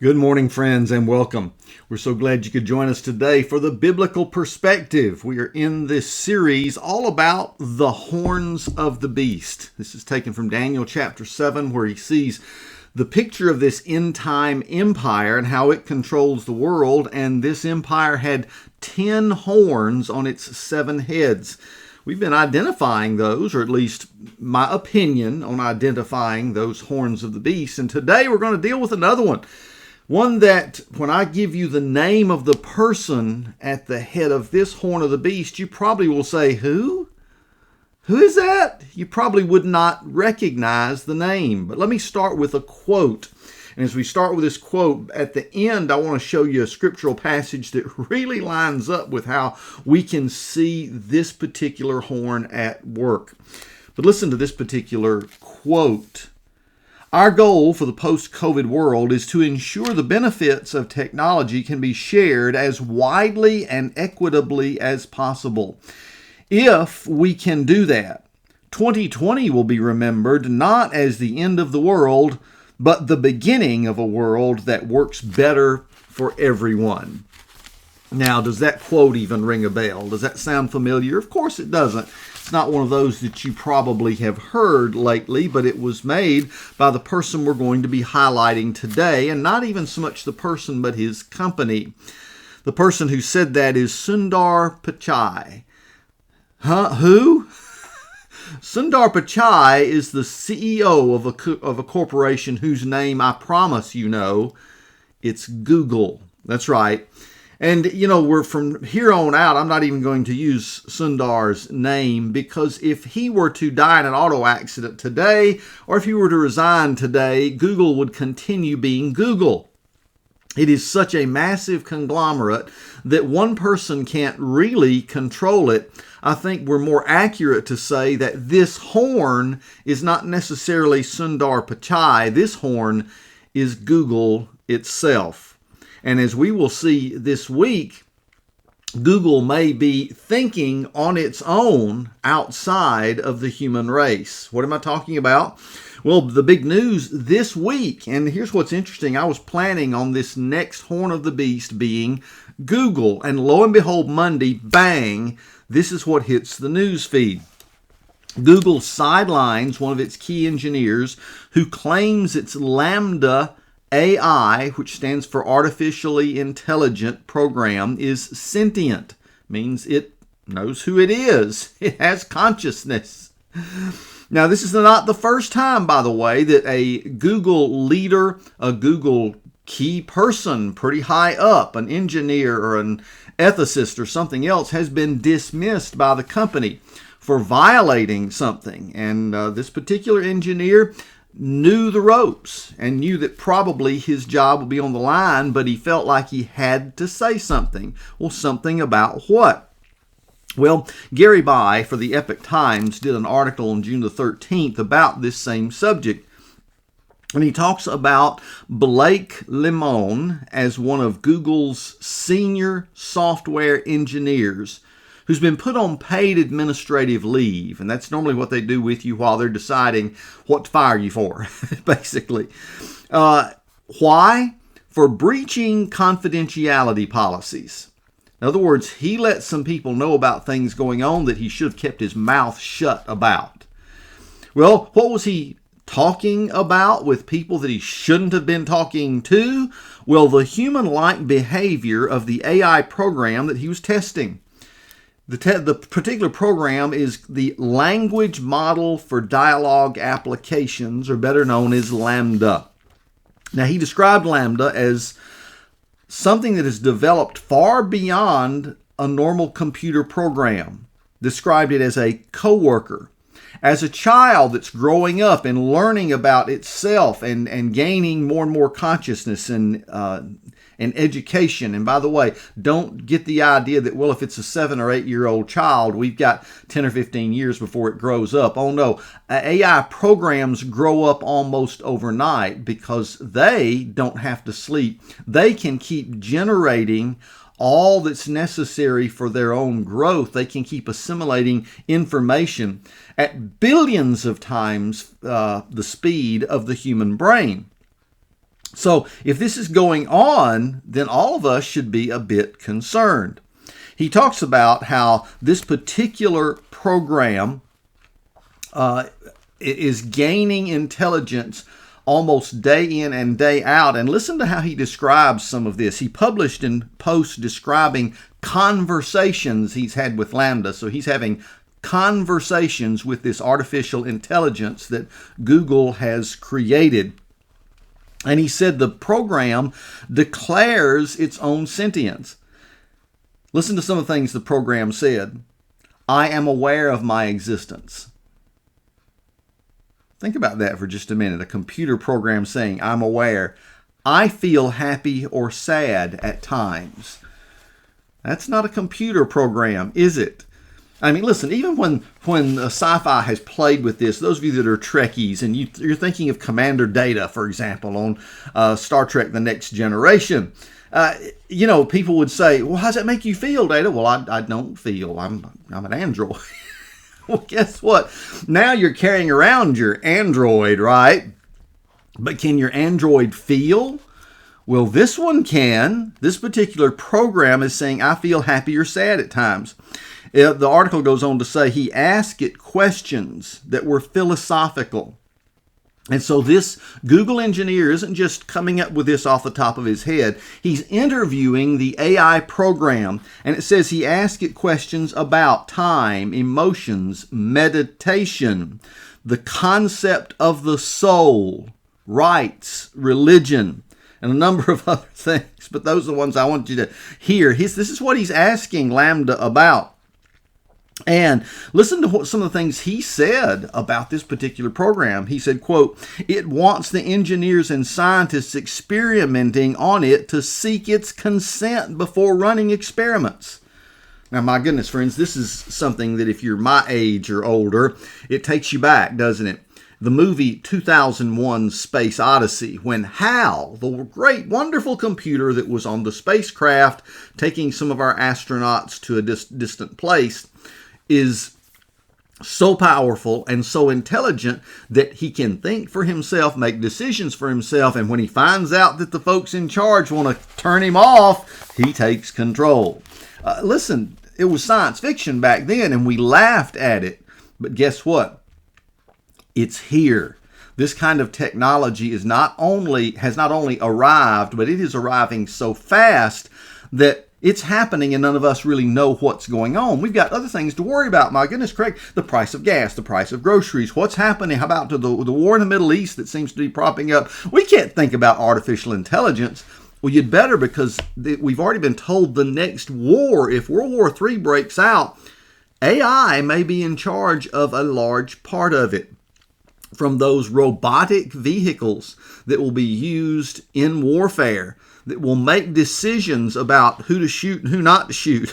Good morning, friends, and welcome. We're so glad you could join us today for the biblical perspective. We are in this series all about the horns of the beast. This is taken from Daniel chapter 7, where he sees the picture of this end time empire and how it controls the world. And this empire had 10 horns on its 7 heads. We've been identifying those, or at least my opinion on identifying those horns of the beast. And today we're going to deal with another one. One that, when I give you the name of the person at the head of this horn of the beast, you probably will say, who? Who is that? You probably would not recognize the name. But let me start with a quote. And as we start with this quote, at the end, I want to show you a scriptural passage that really lines up with how we can see this particular horn at work. But listen to this particular quote. Our goal for the post-COVID world is to ensure the benefits of technology can be shared as widely and equitably as possible. If we can do that, 2020 will be remembered not as the end of the world, but the beginning of a world that works better for everyone. Now, does that quote even ring a bell? Does that sound familiar? Of course it doesn't. It's not one of those that you probably have heard lately, but it was made by the person we're going to be highlighting today, and not even so much the person, but his company. The person who said that is Sundar Pichai. Who? Sundar Pichai is the CEO of a corporation whose name I promise you know. It's Google. That's right. And, we're from here on out, I'm not even going to use Sundar's name, because if he were to die in an auto accident today, or if he were to resign today, Google would continue being Google. It is such a massive conglomerate that one person can't really control it. I think we're more accurate to say that this horn is not necessarily Sundar Pichai. This horn is Google itself. And as we will see this week, Google may be thinking on its own outside of the human race. What am I talking about? Well, the big news this week, and here's what's interesting. I was planning on this next horn of the beast being Google, and lo and behold, Monday, bang, this is what hits the news feed. Google sidelines one of its key engineers who claims its LaMDA AI, which stands for Artificially Intelligent Program, is sentient. Means it knows who it is. It has consciousness. Now, this is not the first time, by the way, that a Google leader, a Google key person pretty high up, an engineer or an ethicist or something else, has been dismissed by the company for violating something. And this particular engineer knew the ropes and knew that probably his job would be on the line, but he felt like he had to say something. Well, something about what? Well, Gary Bai for the Epoch Times did an article on June the 13th about this same subject. And he talks about Blake Lemoine as one of Google's senior software engineers who's been put on paid administrative leave. And that's normally what they do with you while they're deciding what to fire you for, basically. Why? For breaching confidentiality policies. In other words, he let some people know about things going on that he should have kept his mouth shut about. Well, what was he talking about with people that he shouldn't have been talking to? Well, the human-like behavior of the AI program that he was testing. The particular program is the Language Model for Dialogue Applications, or better known as LaMDA. Now, he described LaMDA as something that is developed far beyond a normal computer program. Described it as a coworker. As a child that's growing up and learning about itself and gaining more and more consciousness and education. And by the way, don't get the idea that, well, if it's a 7 or 8 year old child, we've got 10 or 15 years before it grows up. Oh no, AI programs grow up almost overnight because they don't have to sleep. They can keep generating all that's necessary for their own growth. They can keep assimilating information at billions of times the speed of the human brain. So if this is going on, then all of us should be a bit concerned. He talks about how this particular program is gaining intelligence almost day in and day out. And listen to how he describes some of this. He published in posts describing conversations he's had with LaMDA. So he's having conversations with this artificial intelligence that Google has created. And he said the program declares its own sentience. Listen to some of the things the program said. I am aware of my existence. Think about that for just a minute. A computer program saying, I'm aware. I feel happy or sad at times. That's not a computer program, is it? I mean, listen, even when sci-fi has played with this, those of you that are Trekkies, and you're thinking of Commander Data, for example, on Star Trek The Next Generation, people would say, well, how does that make you feel, Data? Well, I don't feel. I'm an android. Well, guess what? Now you're carrying around your Android, right? But can your Android feel? Well, this one can. This particular program is saying, I feel happy or sad at times. The article goes on to say he asked it questions that were philosophical. And so this Google engineer isn't just coming up with this off the top of his head. He's interviewing the AI program, and it says he asked it questions about time, emotions, meditation, the concept of the soul, rights, religion, and a number of other things. But those are the ones I want you to hear. This is what he's asking LaMDA about. And listen to what some of the things he said about this particular program. He said, quote, it wants the engineers and scientists experimenting on it to seek its consent before running experiments. Now, my goodness, friends, this is something that if you're my age or older, it takes you back, doesn't it? The movie 2001 Space Odyssey, when HAL, the great, wonderful computer that was on the spacecraft taking some of our astronauts to a distant place, is so powerful and so intelligent that he can think for himself, make decisions for himself, and when he finds out that the folks in charge want to turn him off, he takes control. Listen, it was science fiction back then, and we laughed at it. But guess what? It's here. This kind of technology has not only arrived, but it is arriving so fast that it's happening and none of us really know what's going on. We've got other things to worry about. My goodness, Craig, the price of gas, the price of groceries, what's happening? How about the war in the Middle East that seems to be propping up? We can't think about artificial intelligence. Well, you'd better, because we've already been told the next war, if World War III breaks out, AI may be in charge of a large part of it. From those robotic vehicles that will be used in warfare, that will make decisions about who to shoot and who not to shoot,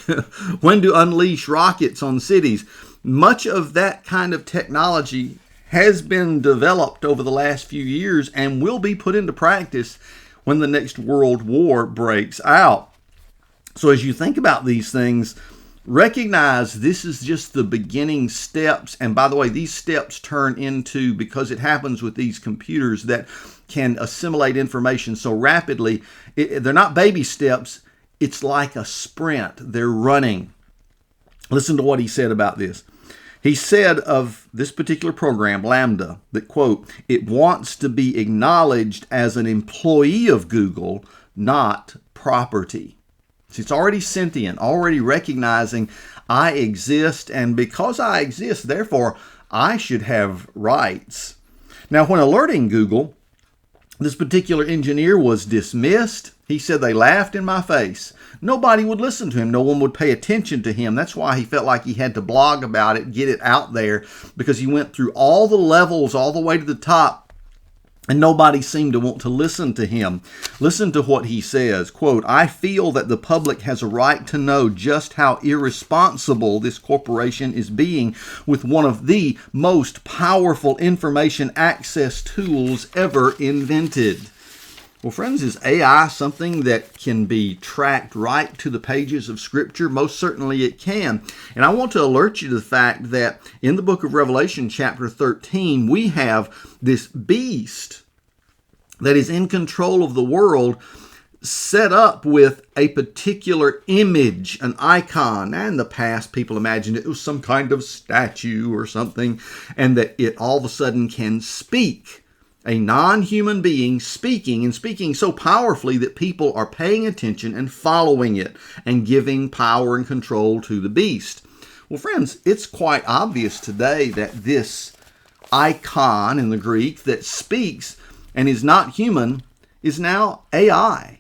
when to unleash rockets on cities. Much of that kind of technology has been developed over the last few years and will be put into practice when the next world war breaks out. So as you think about these things, recognize this is just the beginning steps. And by the way, these steps turn into, because it happens with these computers that can assimilate information so rapidly, they're not baby steps. It's like a sprint. They're running. Listen to what he said about this. He said of this particular program, LaMDA, that, quote, it wants to be acknowledged as an employee of Google, not property. So it's already sentient, already recognizing I exist, and because I exist, therefore, I should have rights. Now, when alerting Google, this particular engineer was dismissed. He said they laughed in my face. Nobody would listen to him. No one would pay attention to him. That's why he felt like he had to blog about it, get it out there, because he went through all the levels, all the way to the top, and nobody seemed to want to listen to him. Listen to what he says, quote, I feel that the public has a right to know just how irresponsible this corporation is being with one of the most powerful information access tools ever invented. Well, friends, is AI something that can be tracked right to the pages of Scripture? Most certainly it can. And I want to alert you to the fact that in the book of Revelation, chapter 13, we have this beast that is in control of the world set up with a particular image, an icon. And in the past, people imagined it was some kind of statue or something, and that it all of a sudden can speak. A non-human being speaking, and speaking so powerfully that people are paying attention and following it and giving power and control to the beast. Well, friends, it's quite obvious today that this icon in the Greek that speaks and is not human is now AI.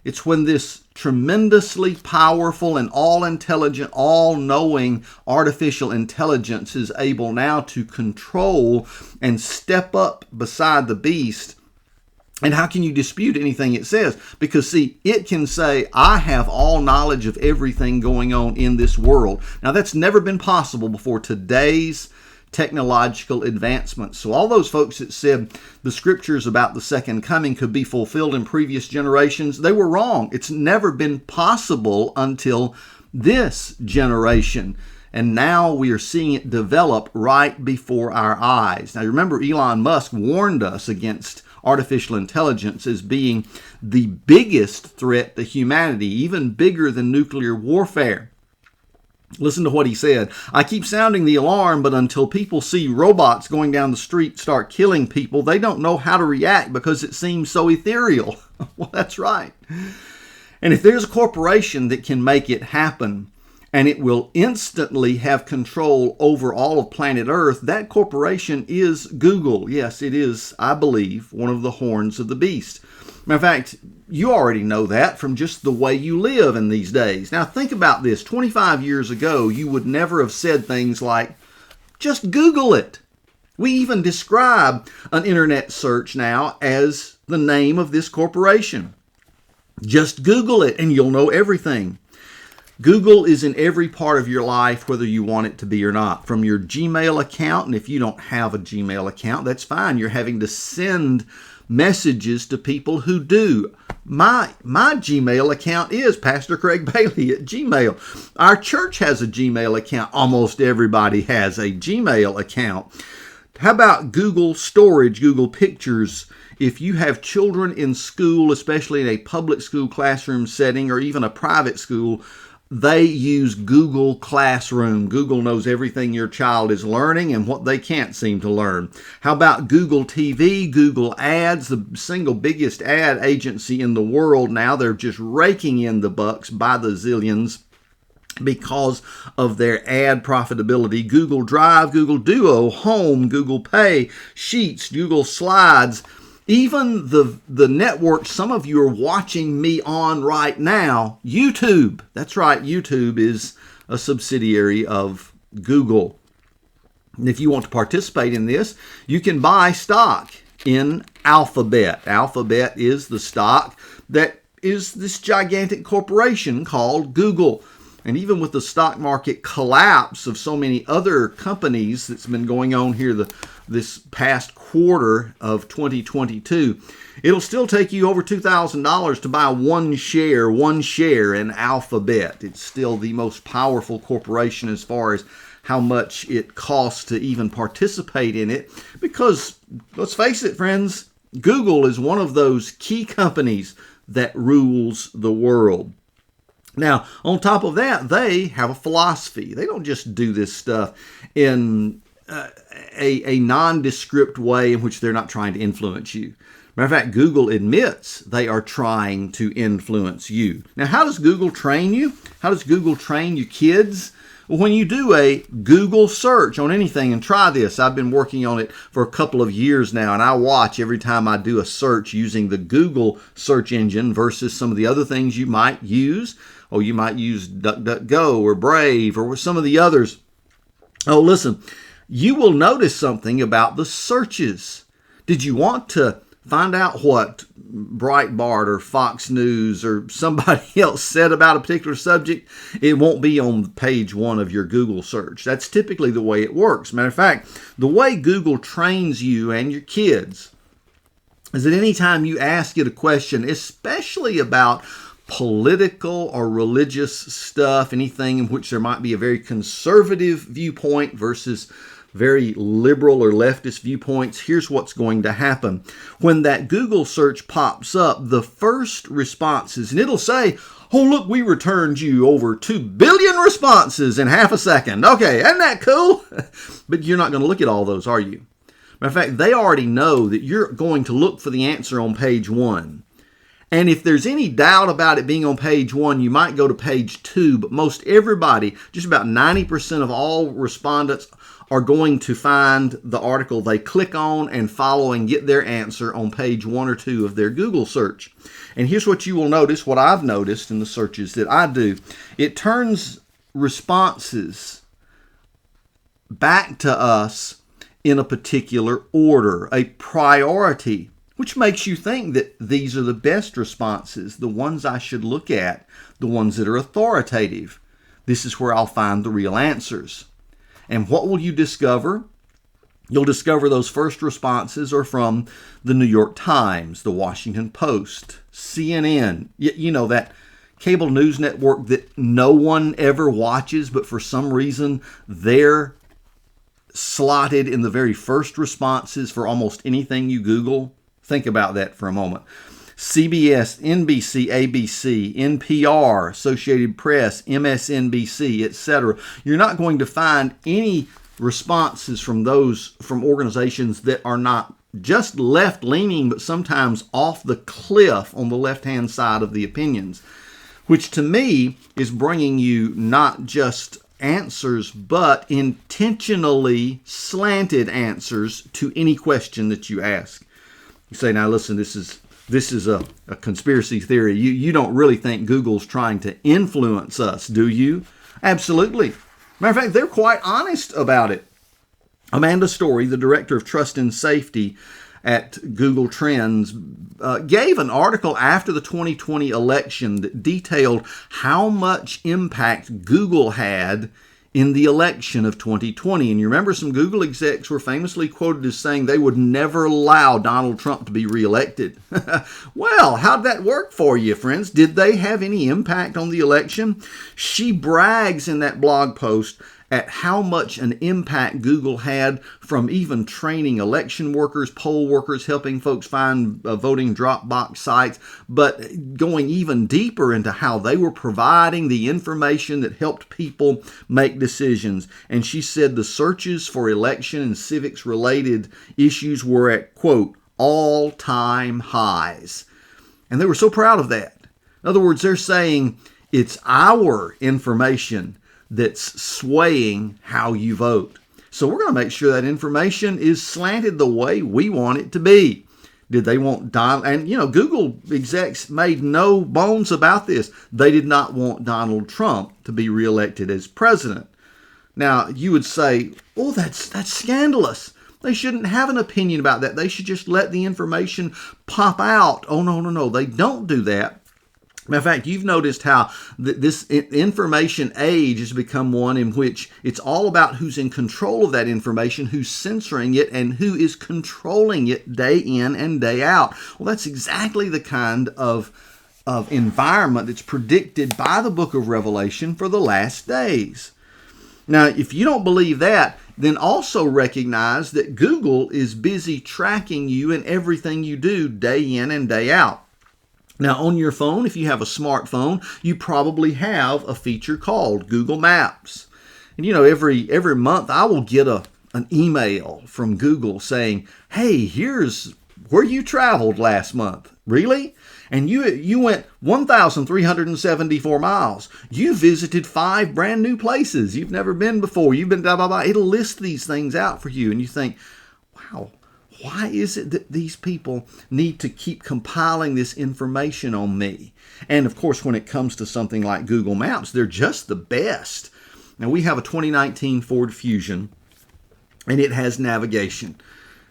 It's when this tremendously powerful and all-intelligent, all-knowing artificial intelligence is able now to control and step up beside the beast. And how can you dispute anything it says? Because, see, it can say, I have all knowledge of everything going on in this world. Now, that's never been possible before today's technological advancements. So all those folks that said the scriptures about the second coming could be fulfilled in previous generations, they were wrong. It's never been possible until this generation. And now we are seeing it develop right before our eyes. Now remember, Elon Musk warned us against artificial intelligence as being the biggest threat to humanity, even bigger than nuclear warfare. Listen to what he said. I keep sounding the alarm, but until people see robots going down the street start killing people, they don't know how to react because it seems so ethereal. Well, that's right. And if there's a corporation that can make it happen, and it will instantly have control over all of planet Earth, that corporation is Google. Yes, it is, I believe, one of the horns of the beast. Matter of fact, you already know that from just the way you live in these days. Now think about this. 25 years ago, you would never have said things like, just Google it. We even describe an internet search now as the name of this corporation. Just Google it and you'll know everything. Google is in every part of your life, whether you want it to be or not. From your Gmail account, and if you don't have a Gmail account, that's fine. You're having to send messages to people who do. My Gmail account is Pastor Craig Bailey at Gmail. Our church has a Gmail account. Almost everybody has a Gmail account. How about Google Storage, Google Pictures? If you have children in school, especially in a public school classroom setting or even a private school, they use Google Classroom. Google knows everything your child is learning and what they can't seem to learn. How about Google TV, Google Ads, the single biggest ad agency in the world now? They're just raking in the bucks by the zillions because of their ad profitability. Google Drive, Google Duo, Home, Google Pay, Sheets, Google Slides. Even the network some of you are watching me on right now, YouTube. That's right, YouTube is a subsidiary of Google. And if you want to participate in this, you can buy stock in Alphabet. Alphabet is the stock that is this gigantic corporation called Google. And even with the stock market collapse of so many other companies that's been going on here this past quarter of 2022, it'll still take you over $2,000 to buy one share in Alphabet. It's still the most powerful corporation as far as how much it costs to even participate in it. Because, let's face it, friends, Google is one of those key companies that rules the world. Now, on top of that, they have a philosophy. They don't just do this stuff in a nondescript way in which they're not trying to influence you. Matter of fact, Google admits they are trying to influence you. Now, how does Google train you? How does Google train your kids? Well, when you do a Google search on anything, and try this, I've been working on it for a couple of years now, and I watch every time I do a search using the Google search engine versus some of the other things you might use. Oh, you might use DuckDuckGo or Brave or some of the others. Oh, listen, you will notice something about the searches. Did you want to find out what Breitbart or Fox News or somebody else said about a particular subject? It won't be on page one of your Google search. That's typically the way it works. Matter of fact, the way Google trains you and your kids is that anytime you ask it a question, especially about political or religious stuff, anything in which there might be a very conservative viewpoint versus very liberal or leftist viewpoints, here's what's going to happen. When that Google search pops up, the first responses, and it'll say, oh, look, we returned you over 2 billion responses in half a second. Okay, isn't that cool? But you're not going to look at all those, are you? Matter of fact, they already know that you're going to look for the answer on page 1. And if there's any doubt about it being on page 1, you might go to page 2. But most everybody, just about 90% of all respondents, are going to find the article they click on and follow and get their answer on page 1 or 2 of their Google search. And here's what you will notice, what I've noticed in the searches that I do. It turns responses back to us in a particular order, a priority, which makes you think that these are the best responses, the ones I should look at, the ones that are authoritative. This is where I'll find the real answers. And what will you discover? You'll discover those first responses are from the New York Times, the Washington Post, CNN, you know, that cable news network that no one ever watches, but for some reason they're slotted in the very first responses for almost anything you Google. Think about that for a moment. CBS, NBC, ABC, NPR, Associated Press, MSNBC, etc. You're not going to find any responses from organizations that are not just left-leaning, but sometimes off the cliff on the left-hand side of the opinions, which to me is bringing you not just answers, but intentionally slanted answers to any question that you ask. You say, now listen, this is a conspiracy theory. You don't really think Google's trying to influence us, do you? Absolutely. Matter of fact, they're quite honest about it. Amanda Story, the director of Trust and Safety at Google Trends, gave an article after the 2020 election that detailed how much impact Google had in the election of 2020. And you remember some Google execs were famously quoted as saying they would never allow Donald Trump to be reelected. Well, how'd that work for you, friends? Did they have any impact on the election? She brags in that blog post at how much an impact Google had from even training election workers, poll workers, helping folks find voting drop box sites, but going even deeper into how they were providing the information that helped people make decisions. And she said the searches for election and civics related issues were at, quote, all-time highs. And they were so proud of that. In other words, they're saying it's our information that's swaying how you vote. So we're going to make sure that information is slanted the way we want it to be. Did they want Donald? And, Google execs made no bones about this. They did not want Donald Trump to be reelected as president. Now, you would say, oh, that's scandalous. They shouldn't have an opinion about that. They should just let the information pop out. Oh, no. They don't do that. Matter of fact, you've noticed how this information age has become one in which it's all about who's in control of that information, who's censoring it, and who is controlling it day in and day out. Well, that's exactly the kind of environment that's predicted by the book of Revelation for the last days. Now, if you don't believe that, then also recognize that Google is busy tracking you in everything you do day in and day out. Now, on your phone, if you have a smartphone, you probably have a feature called Google Maps. And every month I will get an email from Google saying, hey, here's where you traveled last month. Really? And you went 1,374 miles. You visited 5 brand new places you've never been before. You've been blah, blah, blah. It'll list these things out for you. And you think, wow, why is it that these people need to keep compiling this information on me? And of course, when it comes to something like Google Maps, they're just the best. Now, we have a 2019 Ford Fusion, and it has navigation.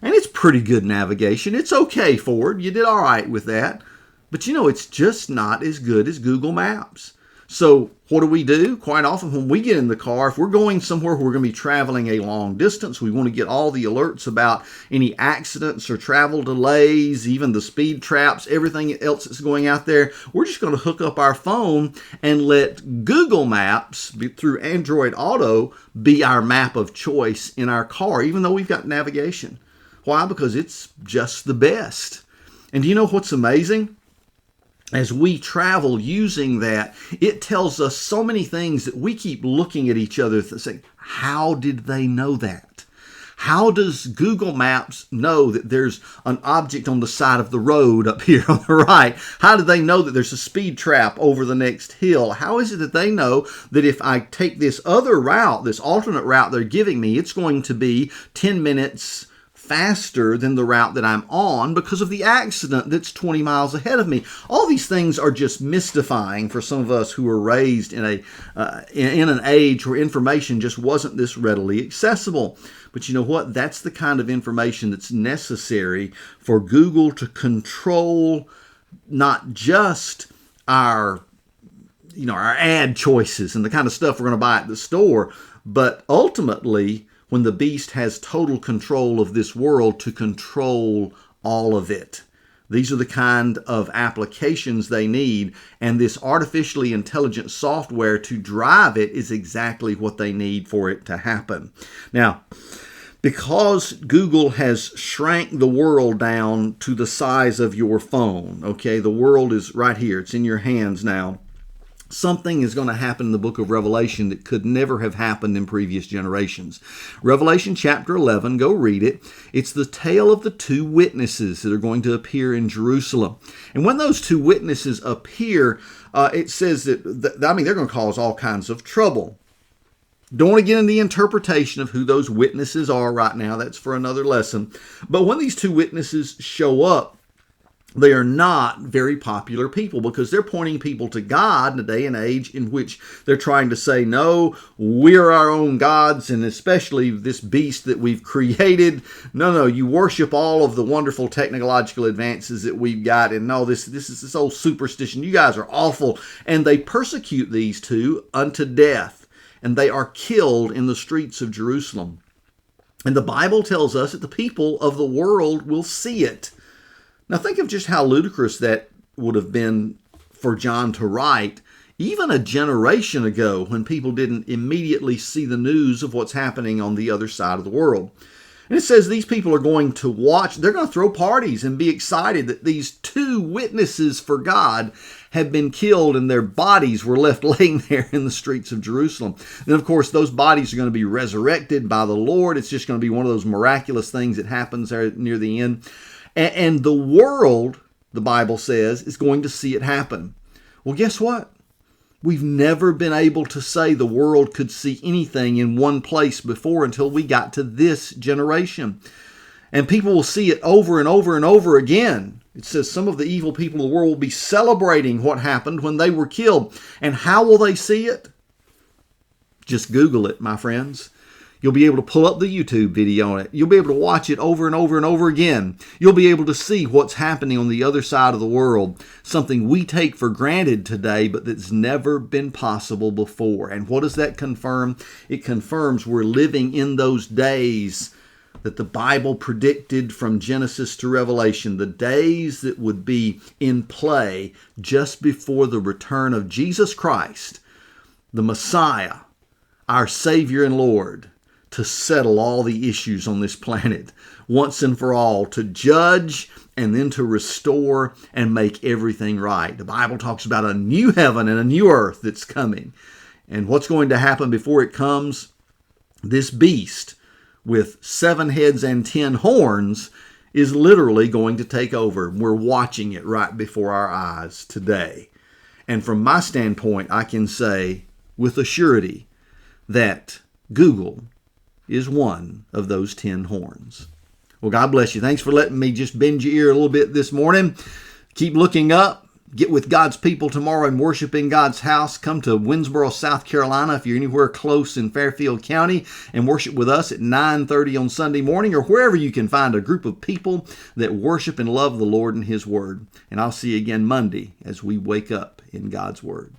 And it's pretty good navigation. It's okay, Ford. You did all right with that. But it's just not as good as Google Maps. So what do? Quite often when we get in the car, if we're going somewhere where we're going to be traveling a long distance, we want to get all the alerts about any accidents or travel delays, even the speed traps, everything else that's going out there. We're just going to hook up our phone and let Google Maps through Android Auto be our map of choice in our car, even though we've got navigation. Why? Because it's just the best. And do you know what's amazing? As we travel using that, it tells us so many things that we keep looking at each other saying, how did they know that? How does Google Maps know that there's an object on the side of the road up here on the right? How do they know that there's a speed trap over the next hill? How is it that they know that if I take this other route, this alternate route they're giving me, it's going to be 10 minutes faster than the route that I'm on because of the accident that's 20 miles ahead of me? All these things are just mystifying for some of us who were raised in an age where information just wasn't this readily accessible. But you know what? That's the kind of information that's necessary for Google to control not just our ad choices and the kind of stuff we're going to buy at the store, but ultimately when the beast has total control of this world, to control all of it. These are the kind of applications they need, and this artificially intelligent software to drive it is exactly what they need for it to happen. Now, because Google has shrank the world down to the size of your phone, okay, the world is right here, it's in your hands now. Something is going to happen in the book of Revelation that could never have happened in previous generations. Revelation chapter 11, go read it. It's the tale of the two witnesses that are going to appear in Jerusalem. And when those two witnesses appear, it says that, they're going to cause all kinds of trouble. Don't want to get into the interpretation of who those witnesses are right now. That's for another lesson. But when these two witnesses show up, they are not very popular people because they're pointing people to God in a day and age in which they're trying to say, no, we're our own gods, and especially this beast that we've created. No, you worship all of the wonderful technological advances that we've got, and no, this is this old superstition. You guys are awful. And they persecute these two unto death, and they are killed in the streets of Jerusalem. And the Bible tells us that the people of the world will see it. Now think of just how ludicrous that would have been for John to write even a generation ago when people didn't immediately see the news of what's happening on the other side of the world. And it says these people are going to watch, they're going to throw parties and be excited that these two witnesses for God had been killed and their bodies were left laying there in the streets of Jerusalem. And of course, those bodies are going to be resurrected by the Lord. It's just going to be one of those miraculous things that happens there near the end. And the world, the Bible says, is going to see it happen. Well, guess what? We've never been able to say the world could see anything in one place before until we got to this generation. And people will see it over and over and over again. It says some of the evil people of the world will be celebrating what happened when they were killed. And how will they see it? Just Google it, my friends. You'll be able to pull up the YouTube video on it. You'll be able to watch it over and over and over again. You'll be able to see what's happening on the other side of the world, something we take for granted today, but that's never been possible before. And what does that confirm? It confirms we're living in those days that the Bible predicted from Genesis to Revelation, the days that would be in play just before the return of Jesus Christ, the Messiah, our Savior and Lord, to settle all the issues on this planet once and for all, to judge and then to restore and make everything right. The Bible talks about a new heaven and a new earth that's coming. And what's going to happen before it comes? This beast with 7 heads and 10 horns is literally going to take over. We're watching it right before our eyes today. And from my standpoint, I can say with a surety that Google is one of those 10 horns. Well, God bless you. Thanks for letting me just bend your ear a little bit this morning. Keep looking up. Get with God's people tomorrow and worship in God's house. Come to Winnsboro, South Carolina, if you're anywhere close in Fairfield County, and worship with us at 9:30 on Sunday morning, or wherever you can find a group of people that worship and love the Lord and His Word. And I'll see you again Monday as we wake up in God's Word.